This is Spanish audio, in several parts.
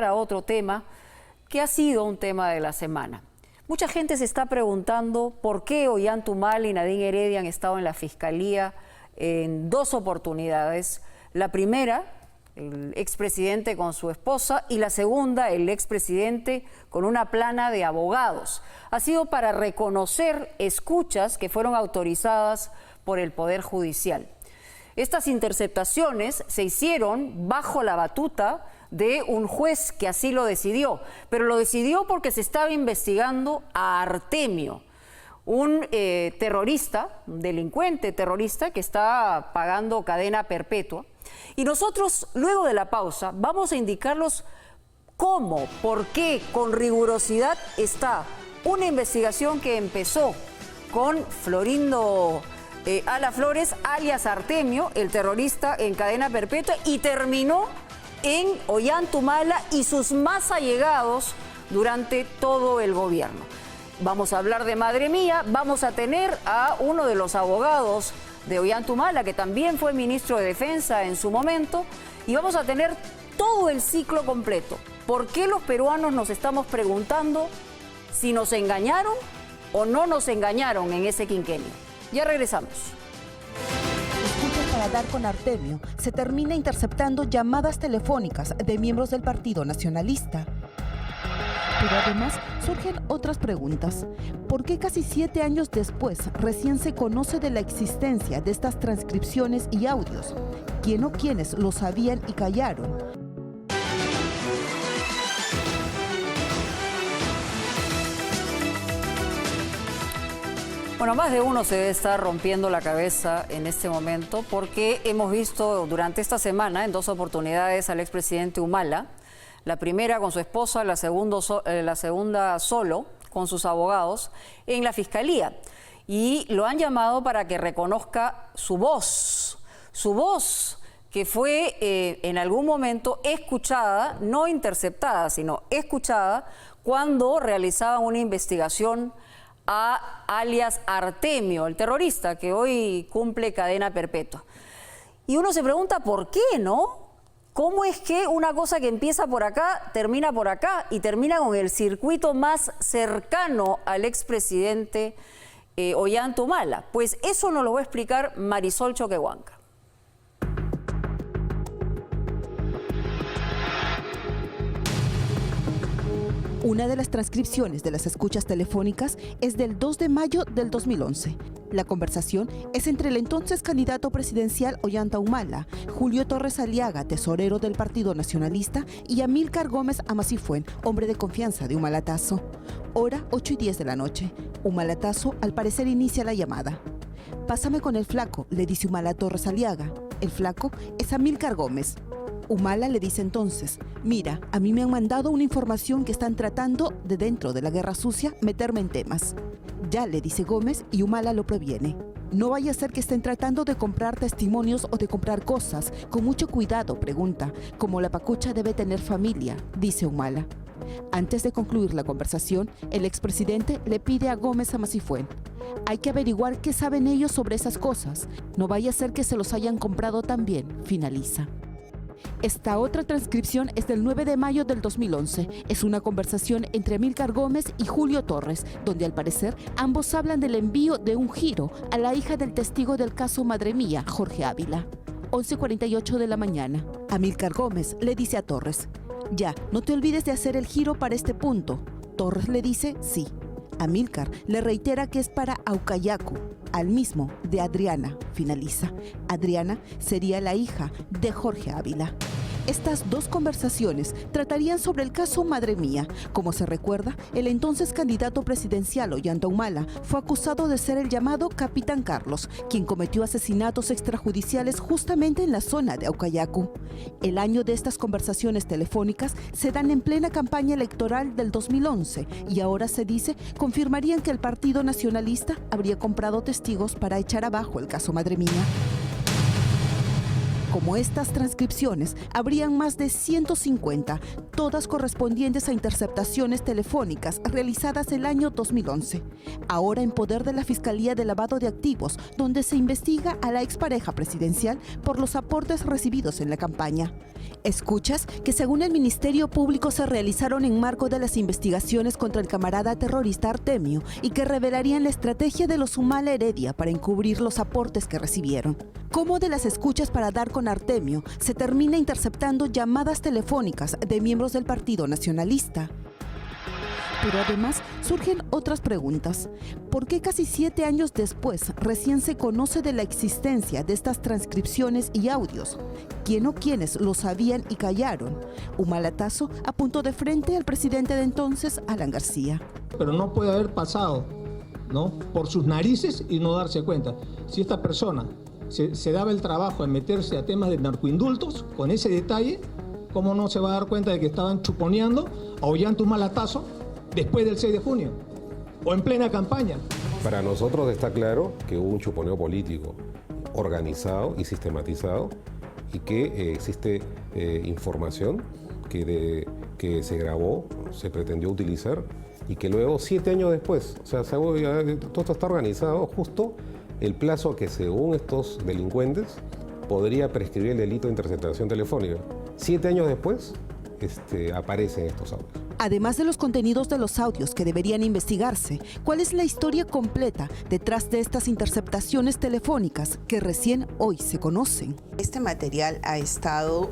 A otro tema que ha sido un tema de la semana. Mucha gente se está preguntando por qué Ollanta Humala y Nadine Heredia han estado en la Fiscalía en dos oportunidades. La primera, el expresidente con su esposa, y la segunda, el expresidente con una plana de abogados. Ha sido para reconocer escuchas que fueron autorizadas por el Poder Judicial. Estas interceptaciones se hicieron bajo la batuta de un juez que así lo decidió, pero lo decidió porque se estaba investigando a Artemio, un terrorista, un delincuente terrorista que está pagando cadena perpetua. Y nosotros, luego de la pausa, vamos a indicarlos cómo, por qué, con rigurosidad está una investigación que empezó con Florindo Ala Flores, alias Artemio, el terrorista en cadena perpetua, y terminó en Ollanta Humala y sus más allegados durante todo el gobierno. Vamos a hablar de Madre Mía, vamos a tener a uno de los abogados de Ollanta Humala, que también fue ministro de Defensa en su momento, y vamos a tener todo el ciclo completo. ¿Por qué los peruanos nos estamos preguntando si nos engañaron o no nos engañaron en ese quinquenio? Ya regresamos. Para dar con Artemio, se termina interceptando llamadas telefónicas de miembros del Partido Nacionalista. Pero además surgen otras preguntas. ¿Por qué casi 7 años después recién se conoce de la existencia de estas transcripciones y audios? ¿Quién o quiénes lo sabían y callaron? Bueno, más de uno se debe estar rompiendo la cabeza en este momento porque hemos visto durante esta semana en dos oportunidades al expresidente Humala, la primera con su esposa, la segunda solo con sus abogados en la Fiscalía, y lo han llamado para que reconozca su voz que fue en algún momento escuchada, no interceptada, sino escuchada cuando realizaban una investigación a alias Artemio, el terrorista que hoy cumple cadena perpetua. Y uno se pregunta por qué, ¿no? ¿Cómo es que una cosa que empieza por acá termina por acá y termina con el circuito más cercano al expresidente Ollanta Humala? Pues eso nos lo va a explicar Marisol Choquehuanca. Una de las transcripciones de las escuchas telefónicas es del 2 de mayo del 2011. La conversación es entre el entonces candidato presidencial Ollanta Humala, Julio Torres Aliaga, tesorero del Partido Nacionalista, y Amílcar Gómez Amasifuen, hombre de confianza de Humalatazo. Hora 8:10 de la noche. Humalatazo al parecer inicia la llamada. «Pásame con el flaco», le dice Humala a Torres Aliaga. El flaco es Amílcar Gómez. Humala le dice entonces: «Mira, a mí me han mandado una información que están tratando de dentro de la guerra sucia meterme en temas». «Ya», le dice Gómez, y Humala lo previene. «No vaya a ser que estén tratando de comprar testimonios o de comprar cosas. Con mucho cuidado», pregunta. «Como la pacucha debe tener familia», dice Humala. Antes de concluir la conversación, el expresidente le pide a Gómez Amasifuen: «Hay que averiguar qué saben ellos sobre esas cosas. No vaya a ser que se los hayan comprado también», finaliza. Esta otra transcripción es del 9 de mayo del 2011. Es una conversación entre Amílcar Gómez y Julio Torres, donde al parecer ambos hablan del envío de un giro a la hija del testigo del caso Madre Mía, Jorge Ávila. 11:48 de la mañana. Amílcar Gómez le dice a Torres: «Ya, no te olvides de hacer el giro para este punto». Torres le dice sí. Amílcar le reitera que es para Aucayacu, al mismo de Adriana, finaliza. Adriana sería la hija de Jorge Ávila. Estas dos conversaciones tratarían sobre el caso Madre Mía. Como se recuerda, el entonces candidato presidencial Ollanta Humala fue acusado de ser el llamado Capitán Carlos, quien cometió asesinatos extrajudiciales justamente en la zona de Aucayacu. El año de estas conversaciones telefónicas se dan en plena campaña electoral del 2011 y ahora se dice confirmarían que el Partido Nacionalista habría comprado testigos para echar abajo el caso Madre Mía. Como estas transcripciones, habrían más de 150, todas correspondientes a interceptaciones telefónicas realizadas el año 2011. Ahora en poder de la Fiscalía de Lavado de Activos, donde se investiga a la expareja presidencial por los aportes recibidos en la campaña. Escuchas que según el Ministerio Público se realizaron en marco de las investigaciones contra el camarada terrorista Artemio y que revelarían la estrategia de los Humala Heredia para encubrir los aportes que recibieron. Cómo de las escuchas para dar con Artemio se termina interceptando llamadas telefónicas de miembros del Partido Nacionalista. Pero además surgen otras preguntas. ¿Por qué casi 7 años después recién se conoce de la existencia de estas transcripciones y audios? ¿Quién o quiénes lo sabían y callaron? Humalatazo apuntó de frente al presidente de entonces, Alan García. Pero no puede haber pasado, ¿no?, por sus narices y no darse cuenta. Si esta persona se daba el trabajo de meterse a temas de narcoindultos, con ese detalle, ¿cómo no se va a dar cuenta de que estaban chuponeando a Ollanta Humalatazo después del 6 de junio o en plena campaña? Para nosotros está claro que hubo un chuponeo político organizado y sistematizado y que existe información que se grabó, se pretendió utilizar y que luego 7 años después, o sea, todo esto está organizado justo el plazo que según estos delincuentes podría prescribir el delito de interceptación telefónica. 7 años después aparecen estos audios. Además de los contenidos de los audios que deberían investigarse, ¿cuál es la historia completa detrás de estas interceptaciones telefónicas que recién hoy se conocen? Este material ha estado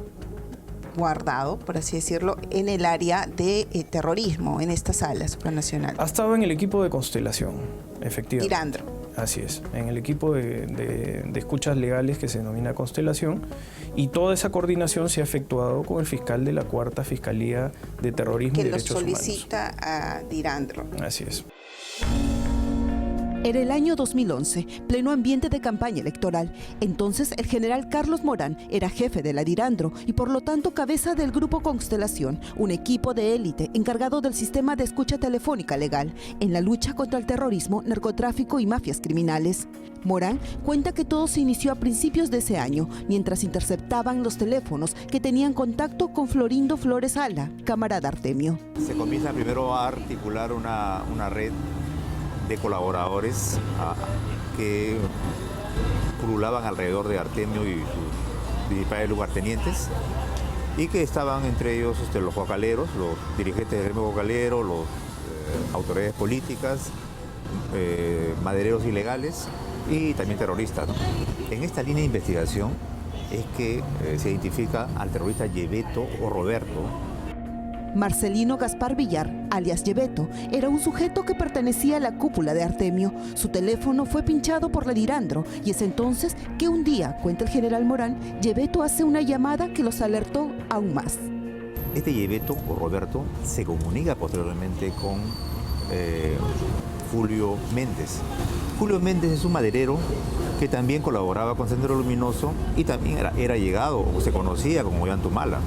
guardado, por así decirlo, en el área de terrorismo, en esta sala supranacional. Ha estado en el equipo de Constelación, efectivamente. Dirandro. Así es, en el equipo de escuchas legales que se denomina Constelación, y toda esa coordinación se ha efectuado con el fiscal de la 4ª Fiscalía de Terrorismo y Derechos Humanos. Que lo solicita a Dirandro. Así es. Era el año 2011, pleno ambiente de campaña electoral. Entonces, el general Carlos Morán era jefe de la Dirandro y por lo tanto cabeza del Grupo Constelación, un equipo de élite encargado del sistema de escucha telefónica legal en la lucha contra el terrorismo, narcotráfico y mafias criminales. Morán cuenta que todo se inició a principios de ese año, mientras interceptaban los teléfonos que tenían contacto con Florindo Flores Ala, camarada Artemio. Se comienza primero a articular una red de colaboradores que pululaban alrededor de Artemio y sus principales lugartenientes, y que estaban entre ellos los guacaleros, los dirigentes del gremio guacalero, las autoridades políticas, madereros ilegales y también terroristas, ¿no? En esta línea de investigación es que se identifica al terrorista Yebeto o Roberto. Marcelino Gaspar Villar, alias Yebeto, era un sujeto que pertenecía a la cúpula de Artemio. Su teléfono fue pinchado por la Dirandro y es entonces que un día, cuenta el general Morán, Yebeto hace una llamada que los alertó aún más. Este Yebeto o Roberto se comunica posteriormente con Julio Méndez. Julio Méndez es un maderero que también colaboraba con Sendero Luminoso y también era llegado o se conocía como Ollanta Humala.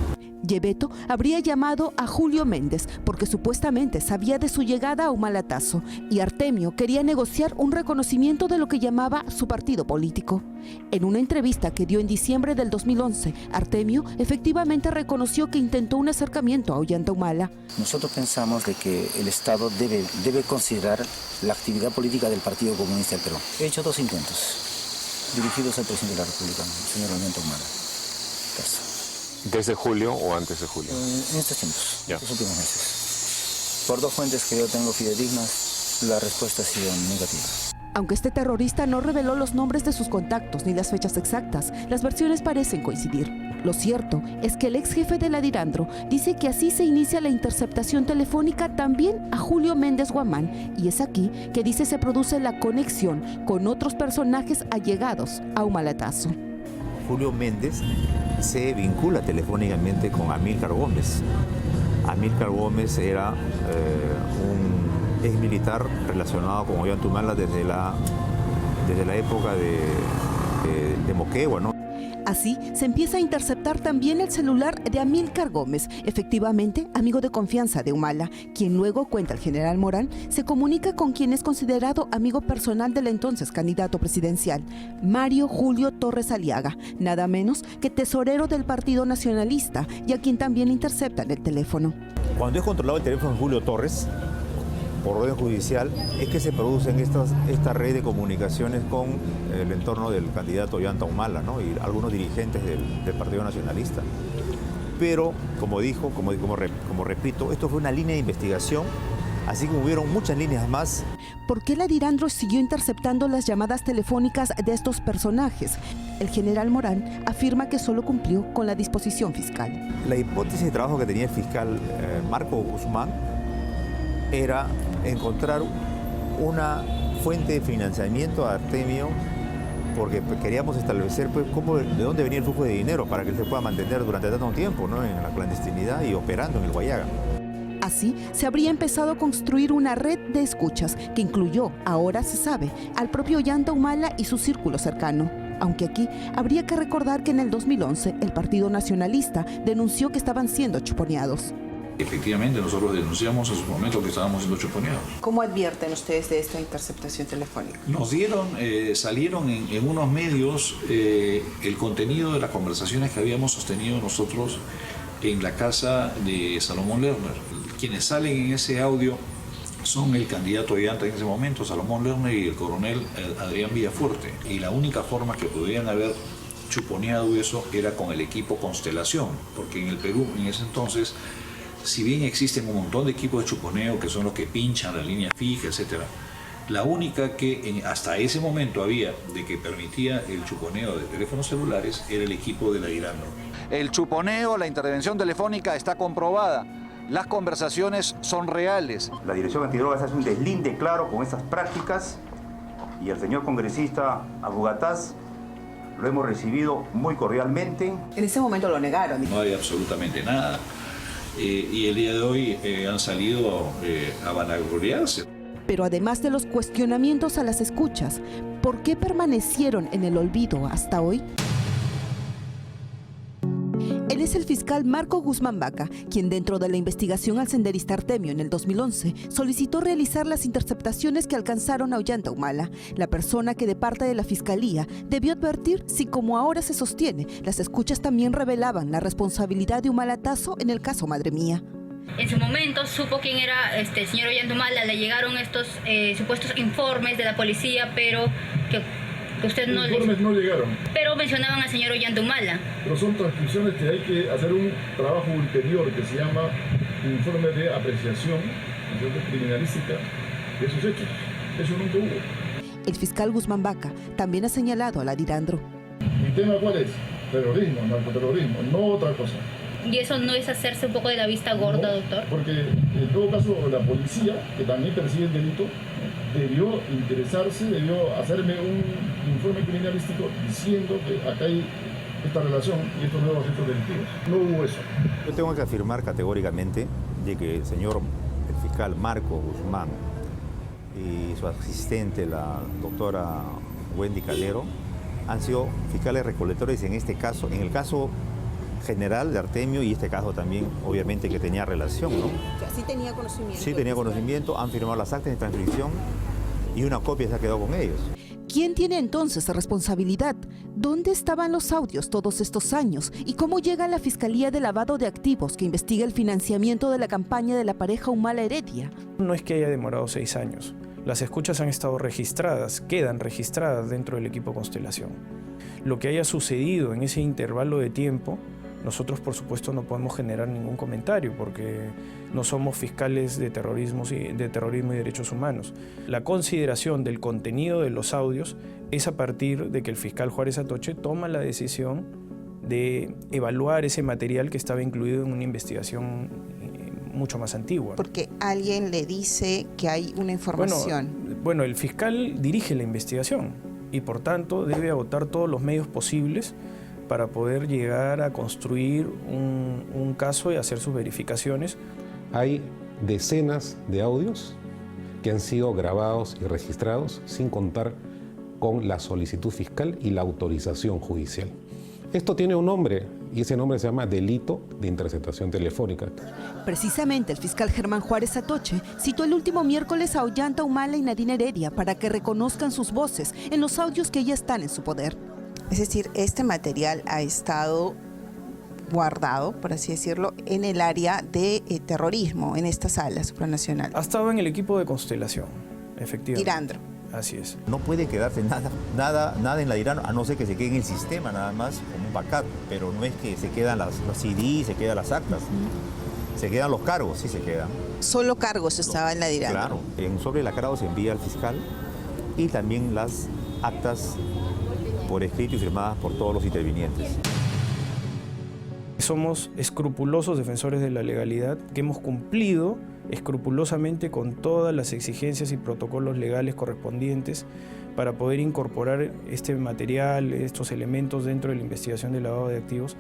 Yebeto habría llamado a Julio Méndez porque supuestamente sabía de su llegada a Humalatazo y Artemio quería negociar un reconocimiento de lo que llamaba su partido político. En una entrevista que dio en diciembre del 2011, Artemio efectivamente reconoció que intentó un acercamiento a Ollanta Humala. Nosotros pensamos de que el Estado debe considerar la actividad política del Partido Comunista del Perú. He hecho 2 intentos dirigidos al presidente de la República, el señor Ollanta Humala. ¿Desde julio o antes de julio? En estos tiempos, los últimos meses. Por 2 fuentes que yo tengo fidedignas, la respuesta ha sido negativa. Aunque este terrorista no reveló los nombres de sus contactos ni las fechas exactas, las versiones parecen coincidir. Lo cierto es que el ex jefe de la Dirandro dice que así se inicia la interceptación telefónica también a Julio Méndez Guamán, y es aquí que dice se produce la conexión con otros personajes allegados a Humalatazo. Julio Méndez se vincula telefónicamente con Amílcar Gómez. Amílcar Gómez era un ex militar relacionado con Ollanta Humala desde la época de Moquegua, ¿no? Así, se empieza a interceptar también el celular de Amílcar Gómez, efectivamente amigo de confianza de Humala, quien luego, cuenta el general Morán, se comunica con quien es considerado amigo personal del entonces candidato presidencial, Mario Julio Torres Aliaga, nada menos que tesorero del Partido Nacionalista, y a quien también interceptan el teléfono. Cuando es controlado el teléfono de Julio Torres, por orden judicial, es que se producen esta red de comunicaciones con el entorno del candidato Ollanta Humala, ¿no? Y algunos dirigentes del Partido Nacionalista. Pero, como repito, esto fue una línea de investigación, así como hubieron muchas líneas más. ¿Por qué la DIRANDRO siguió interceptando las llamadas telefónicas de estos personajes? El general Morán afirma que solo cumplió con la disposición fiscal. La hipótesis de trabajo que tenía el fiscal Marco Guzmán era encontrar una fuente de financiamiento a Artemio, porque queríamos establecer pues, de dónde venía el flujo de dinero para que él se pueda mantener durante tanto tiempo, ¿no? En la clandestinidad y operando en el Guayaga. Así, se habría empezado a construir una red de escuchas que incluyó, ahora se sabe, al propio Ollanta Humala y su círculo cercano. Aunque aquí habría que recordar que en el 2011 el Partido Nacionalista denunció que estaban siendo chuponeados. Efectivamente, nosotros denunciamos en su momento que estábamos siendo chuponeados. ¿Cómo advierten ustedes de esta interceptación telefónica? Nos salieron en unos medios el contenido de las conversaciones que habíamos sostenido nosotros en la casa de Salomón Lerner. Quienes salen en ese audio son el candidato Ollanta en ese momento, Salomón Lerner, y el coronel Adrián Villafuerte. Y la única forma que podrían haber chuponeado eso era con el equipo Constelación, porque en el Perú en ese entonces, si bien existen un montón de equipos de chuponeo que son los que pinchan la línea fija, etc., la única que hasta ese momento había de que permitía el chuponeo de teléfonos celulares era el equipo de la DIRANDRO. El chuponeo, la intervención telefónica está comprobada. Las conversaciones son reales. La Dirección Antidrogas hace un deslinde claro con estas prácticas y el señor congresista Abugataz lo hemos recibido muy cordialmente. En ese momento lo negaron. No hay absolutamente nada. Y el día de hoy han salido a vanagloriarse. Pero además de los cuestionamientos a las escuchas, ¿por qué permanecieron en el olvido hasta hoy? Él es el fiscal Marco Guzmán Vaca, quien dentro de la investigación al senderista Artemio en el 2011 solicitó realizar las interceptaciones que alcanzaron a Ollanta Humala, la persona que de parte de la fiscalía debió advertir si, como ahora se sostiene, las escuchas también revelaban la responsabilidad de Humalatazo en el caso Madre Mía. En su momento supo quién era el señor Ollanta Humala, le llegaron estos supuestos informes de la policía, pero que usted no... Informes no llegaron. Pero mencionaban al señor Ollanta Humala. Pero son transcripciones que hay que hacer un trabajo ulterior que se llama informe de apreciación criminalística de esos hechos. Eso nunca hubo. El fiscal Guzmán Vaca también ha señalado a la DIRANDRO. ¿Mi tema cuál es? Terrorismo, narcoterrorismo, no otra cosa. ¿Y eso no es hacerse un poco de la vista gorda, no, doctor? Porque en todo caso la policía, que también persigue el delito, debió interesarse, debió hacerme un informe criminalístico diciendo que acá hay esta relación y estos nuevos hechos delictivos. No hubo eso. Yo tengo que afirmar categóricamente de que el fiscal Marco Guzmán y su asistente, la doctora Wendy Calero, han sido fiscales recolectores en este caso, en el caso general de Artemio y este caso también, obviamente, que tenía relación, ¿no? Sí tenía conocimiento. Sí tenía conocimiento, han firmado las actas de transcripción y una copia se ha quedado con ellos. ¿Quién tiene entonces responsabilidad? ¿Dónde estaban los audios todos estos años? ¿Y cómo llega la Fiscalía de Lavado de Activos que investiga el financiamiento de la campaña de la pareja Humala Heredia? No es que haya demorado 6 años. Las escuchas han estado registradas, quedan registradas dentro del equipo Constelación. Lo que haya sucedido en ese intervalo de tiempo, nosotros por supuesto no podemos generar ningún comentario porque no somos fiscales de terrorismo y derechos humanos. La consideración del contenido de los audios es a partir de que el fiscal Juárez Atoche toma la decisión de evaluar ese material que estaba incluido en una investigación mucho más antigua. Porque alguien le dice que hay una información. Bueno, el fiscal dirige la investigación y por tanto debe agotar todos los medios posibles para poder llegar a construir un caso y hacer sus verificaciones. Hay decenas de audios que han sido grabados y registrados sin contar con la solicitud fiscal y la autorización judicial. Esto tiene un nombre y ese nombre se llama delito de interceptación telefónica. Precisamente el fiscal Germán Juárez Atoche citó el último miércoles a Ollanta Humala y Nadine Heredia para que reconozcan sus voces en los audios que ya están en su poder. Es decir, este material ha estado guardado, por así decirlo, en el área de terrorismo, en esta sala supranacional. Ha estado en el equipo de Constelación, efectivamente. Irandro. Así es. No puede quedarse nada en la DIRAN, a no ser que se quede en el sistema nada más, como un backup, pero no es que se quedan los CDs, se quedan las actas, se quedan los cargos, sí se quedan. Solo cargos estaba en la DIRAN. Claro, en un sobre lacrado se envía al fiscal y también las actas por escrito y firmadas por todos los intervinientes. Somos escrupulosos defensores de la legalidad, que hemos cumplido escrupulosamente con todas las exigencias y protocolos legales correspondientes para poder incorporar este material, estos elementos dentro de la investigación de lavado de activos,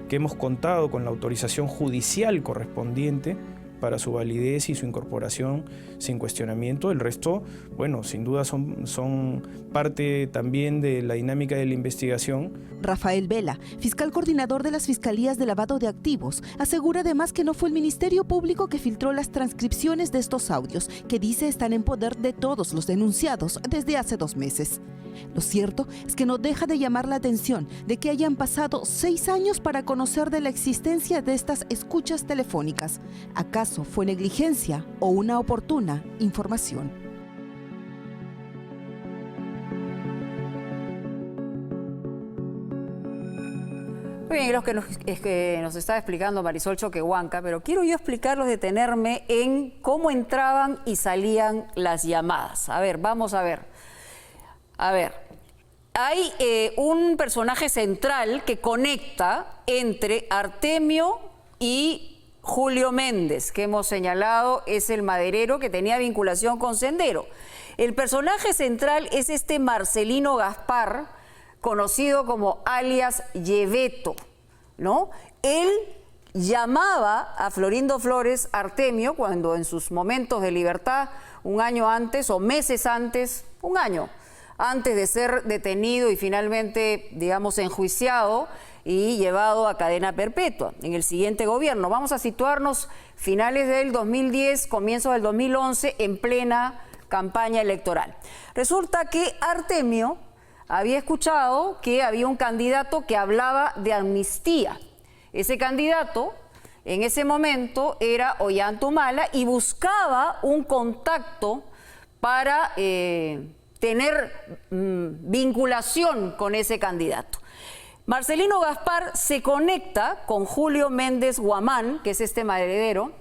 que hemos contado con la autorización judicial correspondiente para su validez y su incorporación sin cuestionamiento. El resto, bueno, sin duda son parte también de la dinámica de la investigación. Rafael Vela, fiscal coordinador de las Fiscalías de Lavado de Activos, asegura además que no fue el Ministerio Público que filtró las transcripciones de estos audios, que dice están en poder de todos los denunciados desde hace 2 meses. Lo cierto es que no deja de llamar la atención de que hayan pasado 6 años para conocer de la existencia de estas escuchas telefónicas. ¿Acaso fue negligencia o una oportuna información? Muy bien, es que nos está explicando Marisol Choquehuanca, pero quiero yo explicarlos, detenerme en cómo entraban y salían las llamadas. A ver, vamos a ver. Hay un personaje central que conecta entre Artemio y Julio Méndez, que hemos señalado es el maderero que tenía vinculación con Sendero. El personaje central es este Marcelino Gaspar, conocido como alias Yebeto, ¿no? Él llamaba a Florindo Flores Artemio cuando en sus momentos de libertad, un año antes o meses antes, un año antes de ser detenido y finalmente, digamos, enjuiciado y llevado a cadena perpetua en el siguiente gobierno. Vamos a situarnos finales del 2010, comienzos del 2011, en plena campaña electoral. Resulta que Artemio había escuchado que había un candidato que hablaba de amnistía. Ese candidato, en ese momento, era Ollanta Humala y buscaba un contacto para tener vinculación con ese candidato. Marcelino Gaspar se conecta con Julio Méndez Guamán, que es este maderedero,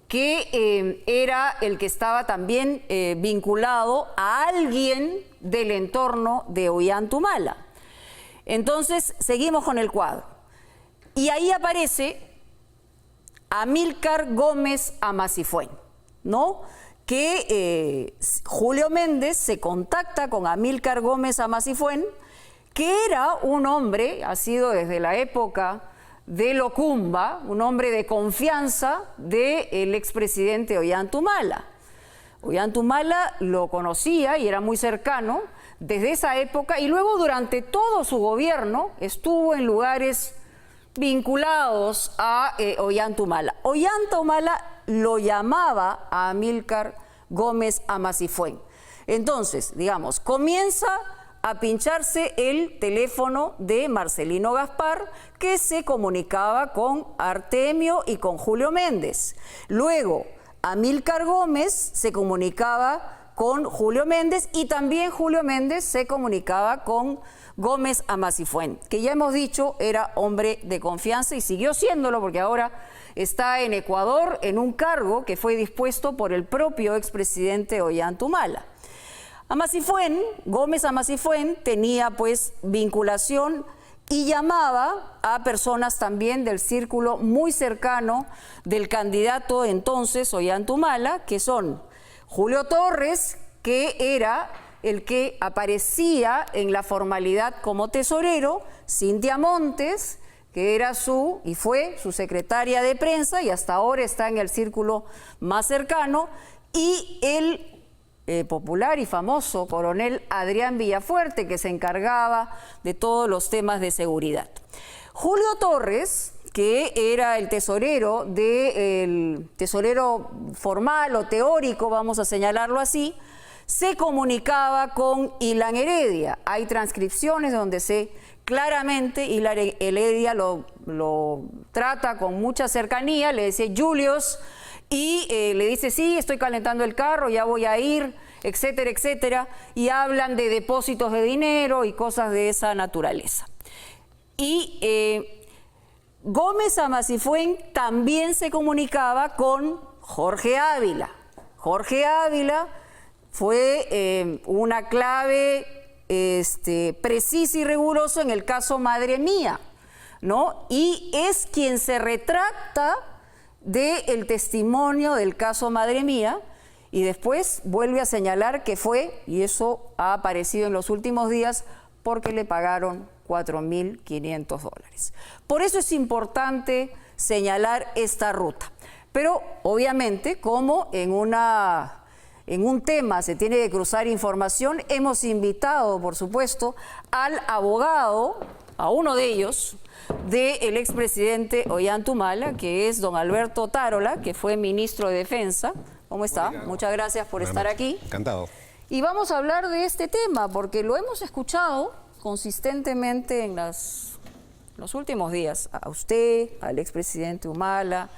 que era el que estaba también vinculado a alguien del entorno de Ollanta Humala. Entonces, seguimos con el cuadro. Y ahí aparece Amílcar Gómez Amasifuén, ¿no? Que Julio Méndez se contacta con Amílcar Gómez Amasifuén, que era un hombre, ha sido desde la época de Locumba, un hombre de confianza del expresidente Ollanta Humala. Ollanta Humala lo conocía y era muy cercano desde esa época y luego durante todo su gobierno estuvo en lugares vinculados a Ollanta Humala. Ollanta Humala lo llamaba a Amílcar Gómez Amasifuén. Entonces, digamos, comienza a pincharse el teléfono de Marcelino Gaspar, que se comunicaba con Artemio y con Julio Méndez. Luego, Amílcar Gómez se comunicaba con Julio Méndez y también Julio Méndez se comunicaba con Gómez Amasifuén, que ya hemos dicho era hombre de confianza y siguió siéndolo porque ahora está en Ecuador en un cargo que fue dispuesto por el propio expresidente Ollanta Humala. Gómez Amasifuén tenía pues vinculación y llamaba a personas también del círculo muy cercano del candidato entonces Ollanta Humala, que son Julio Torres, que era el que aparecía en la formalidad como tesorero, Cintia Montes, que era y fue su secretaria de prensa y hasta ahora está en el círculo más cercano, y el popular y famoso coronel Adrián Villafuerte, que se encargaba de todos los temas de seguridad. Julio Torres, que era el tesorero tesorero formal o teórico, vamos a señalarlo así, se comunicaba con Ilan Heredia. Hay transcripciones donde claramente Ilan Heredia lo trata con mucha cercanía, le dice Julius, y le dice, sí, estoy calentando el carro, ya voy a ir, etcétera, etcétera, y hablan de depósitos de dinero y cosas de esa naturaleza. Y Gómez Amasifuen también se comunicaba con Jorge Ávila. Jorge Ávila fue una clave precisa y rigurosa en el caso Madre Mía, ¿no? Y es quien se retracta del testimonio del caso Madre Mía y después vuelve a señalar que fue, y eso ha aparecido en los últimos días, porque le pagaron $4.500. Por eso es importante señalar esta ruta. Pero obviamente, como en un tema se tiene que cruzar información, hemos invitado, por supuesto, al abogado, a uno de ellos, del expresidente Ollanta, que es don Alberto Tarola, que fue ministro de Defensa. ¿Cómo está? Muchas gracias por estar aquí. Encantado. Y vamos a hablar de este tema, porque lo hemos escuchado consistentemente en los últimos días. A usted, al expresidente Humala,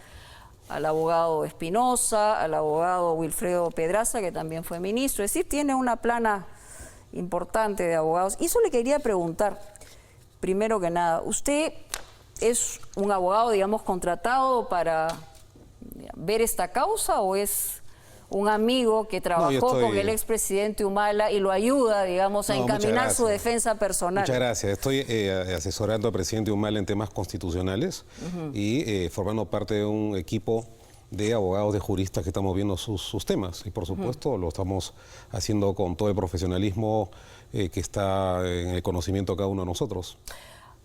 al abogado Espinosa, al abogado Wilfredo Pedraza, que también fue ministro. Es decir, tiene una plana importante de abogados. Y eso le quería preguntar, primero que nada, ¿usted es un abogado, digamos, contratado para ver esta causa o es un amigo que trabajó con el expresidente Humala y lo ayuda, digamos, a encaminar su defensa personal? Muchas gracias. Estoy asesorando al presidente Humala en temas constitucionales y formando parte de un equipo de abogados, de juristas que estamos viendo sus temas. Y por supuesto lo estamos haciendo con todo el profesionalismo que está en el conocimiento de cada uno de nosotros.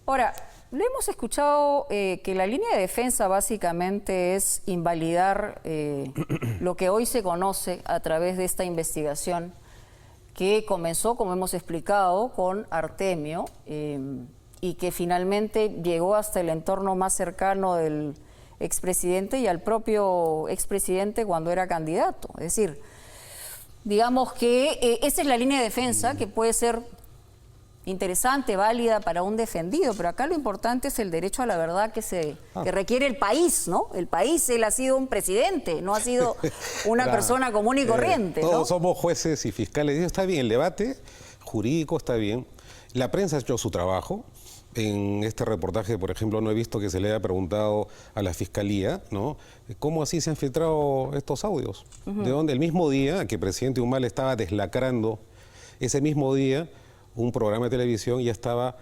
Ahora, le hemos escuchado que la línea de defensa básicamente es invalidar lo que hoy se conoce a través de esta investigación que comenzó, como hemos explicado, con Artemio y que finalmente llegó hasta el entorno más cercano del expresidente y al propio expresidente cuando era candidato. Es decir, digamos que esa es la línea de defensa que puede ser interesante, válida para un defendido, pero acá lo importante es el derecho a la verdad que requiere el país, ¿no? El país, él ha sido un presidente, no ha sido una persona común y corriente, ¿no? Todos somos jueces y fiscales, y está bien, el debate jurídico está bien, la prensa ha hecho su trabajo. En este reportaje, por ejemplo, no he visto que se le haya preguntado a la Fiscalía, ¿no? ¿Cómo así se han filtrado estos audios? ¿De dónde? El mismo día que el presidente Humala estaba deslacrando, ese mismo día un programa de televisión ya estaba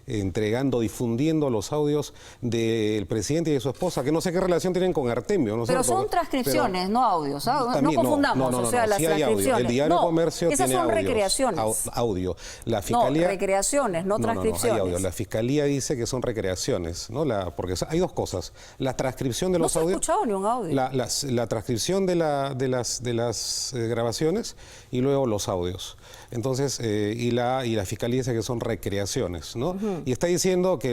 entregando, difundiendo los audios del presidente y de su esposa, que no sé qué relación tienen con Artemio. ¿no? Pero son transcripciones, no audios. No confundamos, o sea, las transcripciones. El Diario Comercio esas tiene son audios, recreaciones. Audio. La Fiscalía, no, recreaciones, no transcripciones. Hay audio. La Fiscalía dice que son recreaciones, ¿no? Porque hay dos cosas. La transcripción de los audios. No se ha escuchado ni un audio. La transcripción de las grabaciones y luego los audios. Entonces, y la Fiscalía dice que son recreaciones, ¿no? Y está diciendo que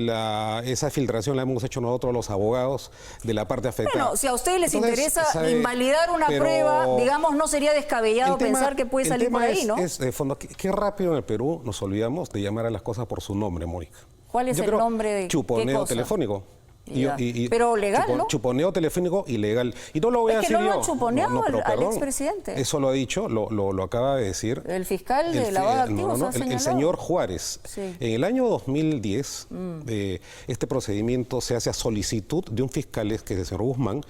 esa filtración la hemos hecho nosotros los abogados de la parte afectada. Bueno, si a ustedes les interesa invalidar una prueba, digamos, no sería descabellado pensar que puede salir por ahí, ¿no? De fondo, qué rápido en el Perú nos olvidamos de llamar a las cosas por su nombre, Mónica. ¿Cuál es el nombre de chuponeo telefónico? Pero legal, ¿no? Chuponeo telefónico ilegal. Y no lo voy a decir yo. Es que no lo han chuponeado al expresidente. Eso lo ha dicho, lo acaba de decir. El fiscal de lavado de activos el señor Juárez. Sí. En el año 2010, este procedimiento se hace a solicitud de un fiscal, que es el señor Guzmán,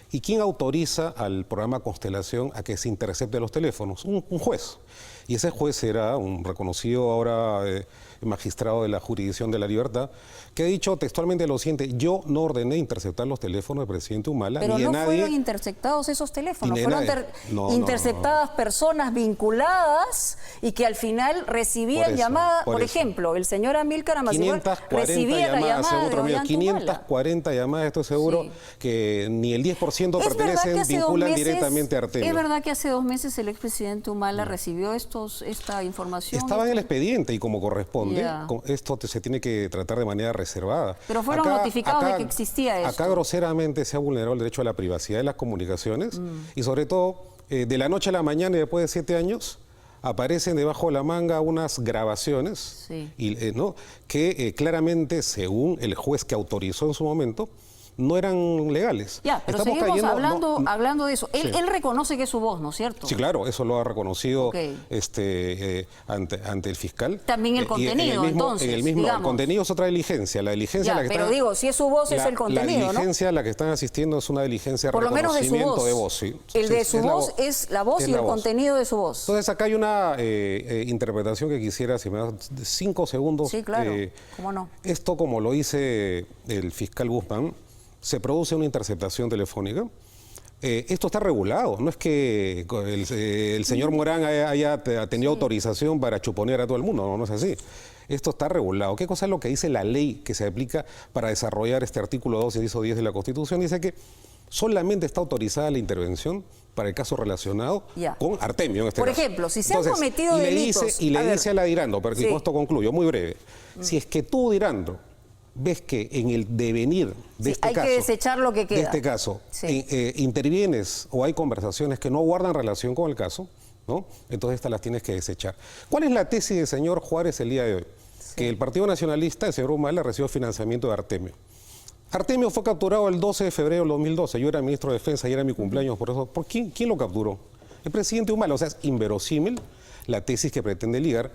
y ¿quién autoriza al programa Constelación a que se intercepte los teléfonos? Un juez. Y ese juez era un reconocido ahora magistrado de la jurisdicción de la libertad, que ha dicho textualmente lo siguiente: yo no ordené interceptar los teléfonos del presidente Humala. Pero ni no de nadie, fueron interceptados esos teléfonos, fueron interceptadas personas vinculadas y que al final recibían llamadas. Por ejemplo, el señor Amílcar Amasifuen recibía la llamada de Ollanta Humala. 540 llamadas, estoy seguro que ni el 10% 100% pertenecen, vinculan directamente a Artemio. ¿Es verdad que hace 2 meses el expresidente Humala recibió esta información? Estaba en el expediente y como corresponde, esto se tiene que tratar de manera reservada. Pero fueron notificados de que existía esto. Acá groseramente se ha vulnerado el derecho a la privacidad de las comunicaciones y sobre todo de la noche a la mañana y después de 7 años aparecen debajo de la manga unas grabaciones que claramente, según el juez que autorizó en su momento, no eran legales. Ya, pero estamos seguimos cayendo, hablando de eso. Él reconoce que es su voz, ¿no es cierto? Sí, claro, eso lo ha reconocido ante el fiscal. También el contenido, entonces, el contenido es otra diligencia. La diligencia ya, pero digo, si es su voz es el contenido, la diligencia a la que están asistiendo es una diligencia de reconocimiento de voz. ¿Sí? El de su voz es la voz y el contenido de su voz. Entonces acá hay una interpretación que quisiera, si me das 5 segundos. Sí, claro, cómo no. Esto, como lo dice el fiscal Guzmán, se produce una interceptación telefónica. Esto está regulado, no es que el señor Morán haya tenido autorización para chuponear a todo el mundo, no es así. Esto está regulado. ¿Qué cosa es lo que dice la ley que se aplica para desarrollar este artículo 2 y 10 de la Constitución? Dice que solamente está autorizada la intervención para el caso relacionado con Artemio en este caso. Por ejemplo, si se han cometido delitos... Y le dice a la Dirandro, pero con esto concluyo, muy breve, si es que tú, Dirandro, ves que en el devenir de este caso, hay que desechar lo que queda. De este caso, intervienes o hay conversaciones que no guardan relación con el caso, ¿no? Entonces estas las tienes que desechar. ¿Cuál es la tesis del señor Juárez el día de hoy? Que el Partido Nacionalista, el señor Humala, recibió financiamiento de Artemio. Artemio fue capturado el 12 de febrero del 2012. Yo era ministro de Defensa y era mi cumpleaños, por eso. ¿Por quién lo capturó? El presidente Humala. O sea, es inverosímil la tesis que pretende ligar,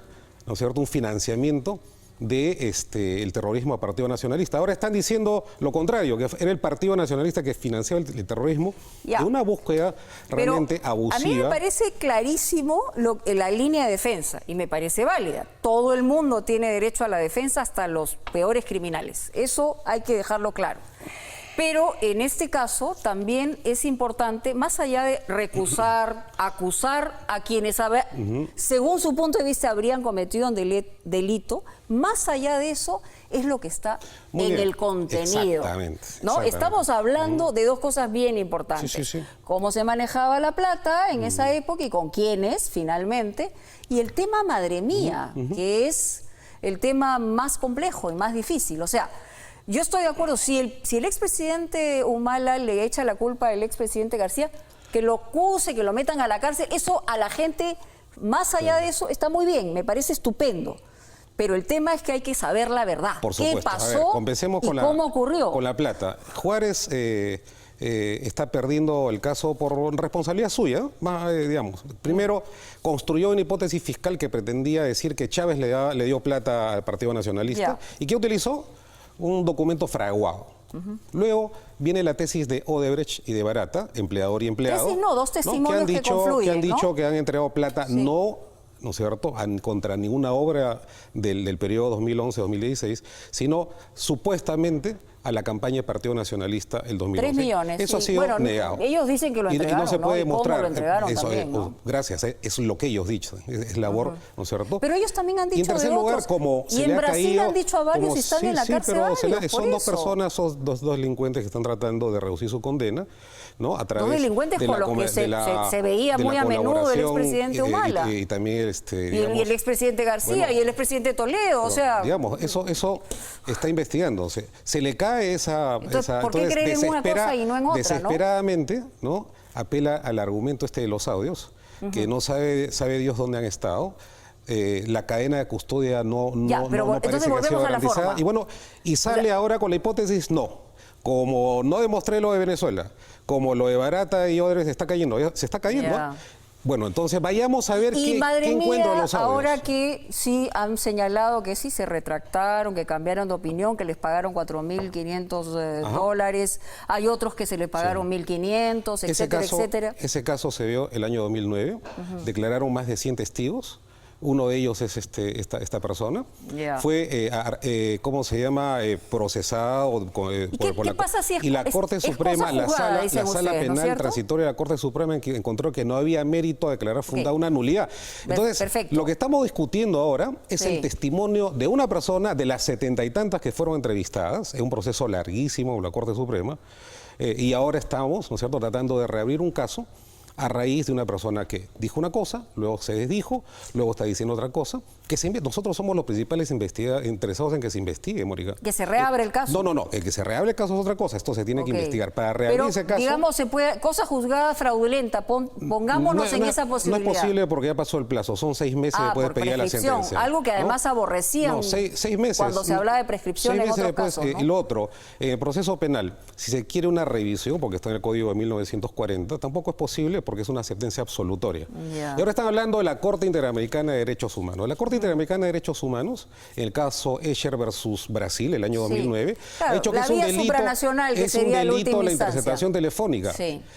¿no es cierto?, un financiamiento de el terrorismo a Partido Nacionalista. Ahora están diciendo lo contrario, que era el Partido Nacionalista que financiaba el terrorismo de una búsqueda realmente abusiva. A mí me parece clarísimo la línea de defensa y me parece válida. Todo el mundo tiene derecho a la defensa, hasta los peores criminales. Eso hay que dejarlo claro. Pero en este caso también es importante, más allá de recusar, acusar a quienes, según su punto de vista, habrían cometido un delito, más allá de eso es lo que está en el contenido. Exactamente. ¿No? Estamos hablando de 2 cosas bien importantes. Cómo se manejaba la plata en esa época y con quiénes, finalmente. Y el tema, madre mía, que es el tema más complejo y más difícil. O sea, yo estoy de acuerdo, si el expresidente Humala le echa la culpa al expresidente García, que lo acuse, que lo metan a la cárcel, eso a la gente, más allá de eso, está muy bien, me parece estupendo. Pero el tema es que hay que saber la verdad. Por supuesto. ¿Qué pasó y cómo ocurrió? Con la plata. Juárez está perdiendo el caso por responsabilidad suya, digamos. Primero, construyó una hipótesis fiscal que pretendía decir que Chávez le dio plata al Partido Nacionalista. ¿Y qué utilizó? Un documento fraguado. Luego viene la tesis de Odebrecht y de Barata, empleador y empleado. Tesis no, 2 testimonios que confluyen, que han dicho que han entregado plata ¿no es cierto?, contra ninguna obra del periodo 2011-2016, sino supuestamente a la campaña del Partido Nacionalista el 2011. 3 millones. Eso ha sido negado. Ellos dicen que lo entregaron, y no se puede demostrar. ¿Cómo lo entregaron eso, también, ¿no? Gracias, es lo que ellos dicen, es labor, ¿no es cierto? Pero ellos también han dicho y en tercer de lugar, otros. como y en Brasil han dicho a varios y están en la cárcel varios, son 2 personas, son dos delincuentes que están tratando de reducir su condena, ¿no? A través 2 delincuentes con los que se veía muy a menudo el expresidente Humala. Y también y el expresidente García y el expresidente Toledo, o sea... Digamos, eso está investigándose. Se le cae esa... ¿Por qué creen en una cosa y no en otra, desesperadamente, ¿no? Apela al argumento de los audios, que no sabe Dios dónde han estado. La cadena de custodia no parece que ha sido garantizada. Y sale ahora con la hipótesis como no demostré lo de Venezuela, como lo de Barata y Odebrecht se está cayendo. Bueno, entonces vayamos a ver qué encuentran los audios. Ahora que sí han señalado que sí se retractaron, que cambiaron de opinión, que les pagaron $4.500 dólares, hay otros que se les pagaron 1.500, etcétera, etcétera. Ese caso se dio el año 2009, declararon más de 100 testigos. Uno de ellos es esta persona. Fue, ¿cómo se llama? Procesado por ¿Qué pasa si y la Corte Suprema, la sala penal transitoria de la Corte Suprema encontró que no había mérito a declarar fundada una nulidad. Entonces, lo que estamos discutiendo ahora es el testimonio de una persona de las 70 y tantas que fueron entrevistadas. Es un proceso larguísimo en la Corte Suprema. y ahora estamos, ¿no es cierto?, tratando de reabrir un caso a raíz de una persona que dijo una cosa, luego se desdijo, luego está diciendo otra cosa. Nosotros somos los principales interesados en que se investigue, Mónica. ¿Que se reabre el caso? No, el que se reabre el caso es otra cosa, esto se tiene que investigar. Para reabrir ese caso... digamos, se puede, cosa juzgada fraudulenta, pongámonos en esa posibilidad. No es posible porque ya pasó el plazo, son 6 meses después de pedir la sentencia. Algo que además aborrecían 6 meses. Cuando se hablaba de prescripción en otros casos, ¿no? Y lo otro, el proceso penal, si se quiere una revisión, porque está en el Código de 1940, tampoco es posible porque es una sentencia absolutoria. Y ahora están hablando de la Corte Interamericana de Derechos Humanos. La Corte Interamericana de Derechos Humanos, en el caso Escher versus Brasil, el año 2009, ha hecho que es un delito la interceptación telefónica.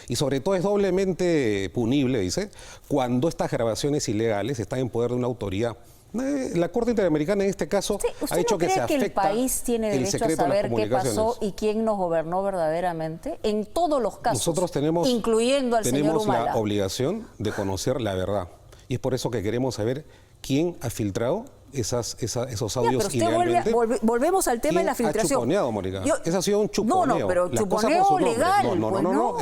Y sobre todo es doblemente punible, dice, cuando estas grabaciones ilegales están en poder de una autoridad. La Corte Interamericana en este caso ha hecho que se afecta que el país tiene derecho a saber qué pasó y quién nos gobernó verdaderamente en todos los casos, nosotros tenemos, incluyendo al señor Humala? La obligación de conocer la verdad y es por eso que queremos saber quién ha filtrado esos audios ilegalmente. Volvemos al tema de la filtración. Ha chuponeado, Mónica. Ese ha sido un chuponeo. No, pero chuponeo legal. No.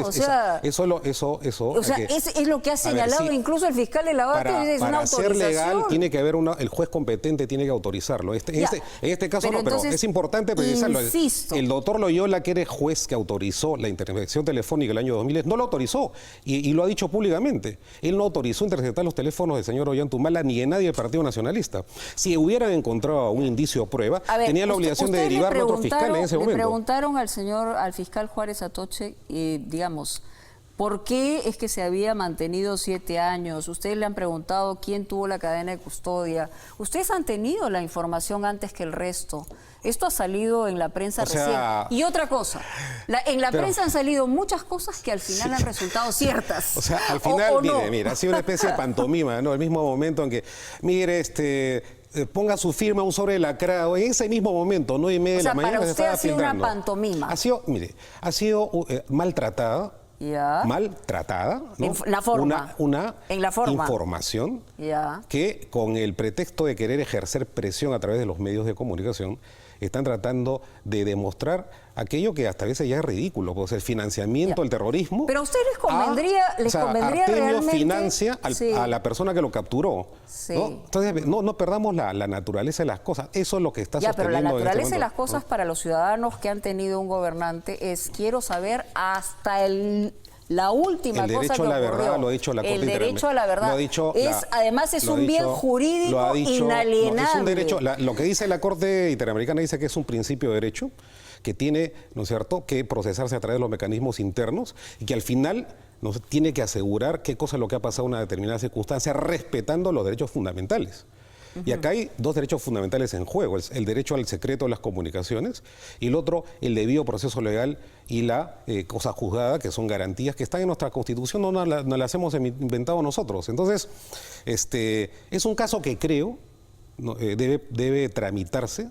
Eso es lo que ha señalado incluso el fiscal de la Bate. Es una autorización. Para ser legal tiene que haber el juez competente tiene que autorizarlo. En este caso pero pero es importante precisarlo. El doctor Loyola, que era juez que autorizó la interceptación telefónica el año 2000, no lo autorizó y lo ha dicho públicamente. Él no autorizó interceptar los teléfonos del señor Ollanta Humala ni de nadie del Partido Nacionalista. Si hubieran encontrado un indicio o prueba, tenía la obligación de derivarlo a otro fiscal en ese momento. Le preguntaron al fiscal Juárez Atoche, digamos, ¿por qué es que se había mantenido 7 años? Ustedes le han preguntado quién tuvo la cadena de custodia. Ustedes han tenido la información antes que el resto. Esto ha salido en la prensa recién. Y otra cosa, en la prensa han salido muchas cosas que al final han resultado ciertas. O sea, al final, mire, ha sido una especie de pantomima, ¿no? El mismo momento en que, ponga su firma un sobre lacrado, en ese mismo momento, 9:30 de la mañana, para se usted estaba ha sido filtrando. una pantomima. Ha sido maltratada. Maltratada, ¿no? En la forma. Una información que con el pretexto de querer ejercer presión a través de los medios de comunicación están tratando de demostrar aquello que hasta a veces ya es ridículo, pues el financiamiento del terrorismo. Pero a ustedes les convendría Artemio realmente financia a la persona que lo capturó. ¿No? Entonces, no perdamos la naturaleza de las cosas. Eso es lo que está sosteniendo. Pero la naturaleza de las ¿no? cosas para los ciudadanos que han tenido un gobernante es quiero saber hasta la última cosa que ocurrió. El derecho a la verdad lo ha dicho la Corte Interamericana. El derecho a la verdad además es un bien jurídico inalienable. Es un derecho. Lo que dice la Corte Interamericana dice que es un principio de derecho que tiene, ¿no es cierto?, que procesarse a través de los mecanismos internos y que al final nos tiene que asegurar qué cosa es lo que ha pasado en una determinada circunstancia, respetando los derechos fundamentales. Y acá hay 2 derechos fundamentales en juego, el derecho al secreto de las comunicaciones y el otro, el debido proceso legal y la cosa juzgada, que son garantías que están en nuestra Constitución, no las hemos inventado nosotros. Entonces, es un caso que creo debe tramitarse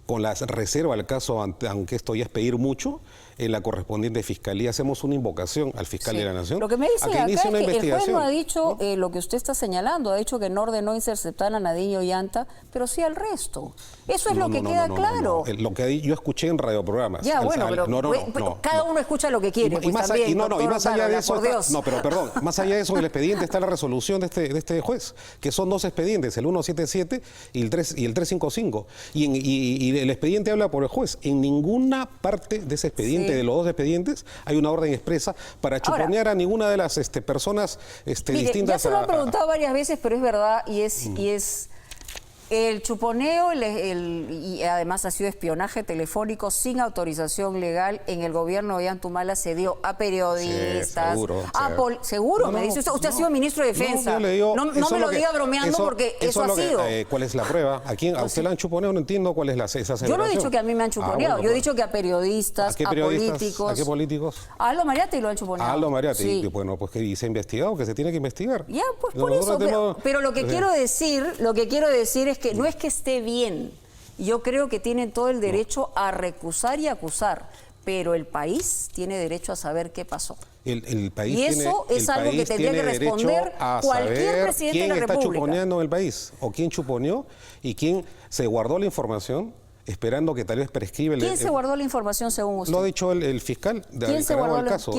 con la reserva al caso, aunque esto ya es pedir mucho, en la correspondiente fiscalía. Hacemos una invocación al fiscal de la Nación. Lo que me dice acá es que el juez no ha dicho ¿no? Lo que usted está señalando, ha dicho que no ordenó interceptar a Nadine Ollanta, pero sí al resto. Eso es lo que queda claro. Lo que yo escuché en radioprogramas. Ya, pero cada uno escucha lo que quiere. Y más allá de eso, más allá de eso, en el expediente está la resolución de este juez, que son 2 expedientes, el 177 y el 355. Y el expediente habla por el juez. En ninguna parte de ese expediente, de los 2 expedientes, hay una orden expresa para chuponear a ninguna de las personas distintas. Ya se lo han preguntado varias veces, pero es verdad y es el chuponeo y además ha sido espionaje telefónico sin autorización legal en el gobierno de Ollanta Humala se dio a periodistas, seguro, me dice usted ha sido ministro de Defensa. No me lo diga bromeando porque eso ha sido. ¿Cuál es la prueba? ¿A usted la han chuponeado? No entiendo cuál es esa aseveración. Yo no he dicho que a mí me han chuponeado, yo he dicho que a periodistas, a políticos. ¿A qué políticos? A Aldo Mariatti lo han chuponeado. A Aldo Mariatti, bueno, pues que se ha investigado, que se tiene que investigar. Ya, pues por eso, pero lo que quiero decir es que no es que esté bien. Yo creo que tienen todo el derecho a recusar y acusar, pero el país tiene derecho a saber qué pasó. El país y eso es algo que tendría que responder cualquier presidente de la República. ¿Quién está chuponeando en el país? ¿O quién chuponeó? ¿Y quién se guardó la información esperando que tal vez prescribe... ¿Quién se guardó la información según usted? Lo ha dicho el fiscal ¿Quién se guardó el caso.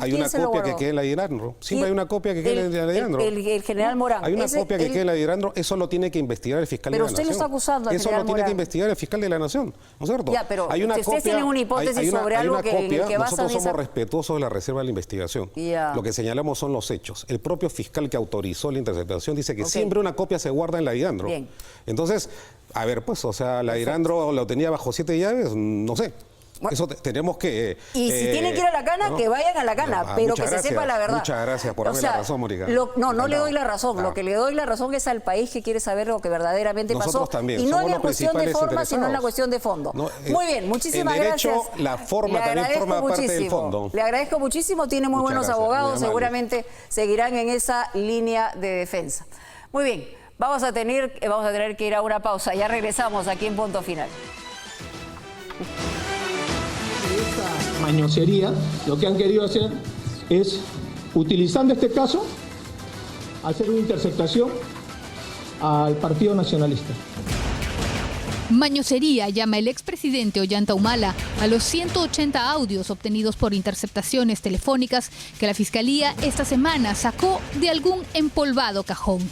Hay una copia que queda en la Dirandro. Siempre hay una copia que queda en la Dirandro. El general Morán. Hay una copia que queda en la Dirandro. Eso lo tiene que investigar el fiscal de la Nación. Pero usted lo está acusando al Eso general lo tiene Morán. que investigar el fiscal de la Nación, ¿no es cierto? Ya, pero hay una si ustedes copia, tienen una hipótesis sobre algo en el que basan nosotros somos respetuosos de la reserva de la investigación. Ya. Lo que señalamos son los hechos. El propio fiscal que autorizó la interceptación dice que siempre una copia se guarda en la Dirandro. Bien. Entonces, a ver, pues, o sea, la Dirandro lo tenía bajo 7 llaves, no sé. Eso tenemos que... Y si tienen que ir a la cana, que vayan a la cana, pero que se sepa la verdad. Muchas gracias por darme la razón, Mónica. No le doy la razón. Lo que le doy la razón es al país que quiere saber lo que verdaderamente Nosotros pasó. También, y no en la cuestión de forma, sino en la cuestión de fondo. Muy bien, muchísimas gracias. gracias. La forma también forma parte del fondo. Le agradezco muchísimo, tiene muy buenos abogados, seguramente seguirán en esa línea de defensa. Muy bien, vamos a tener que ir a una pausa. Ya regresamos aquí en Punto Final. Esta mañosería, lo que han querido hacer es, utilizando este caso, hacer una interceptación al Partido Nacionalista. Mañosería llama el expresidente Ollanta Humala a los 180 audios obtenidos por interceptaciones telefónicas que la Fiscalía esta semana sacó de algún empolvado cajón.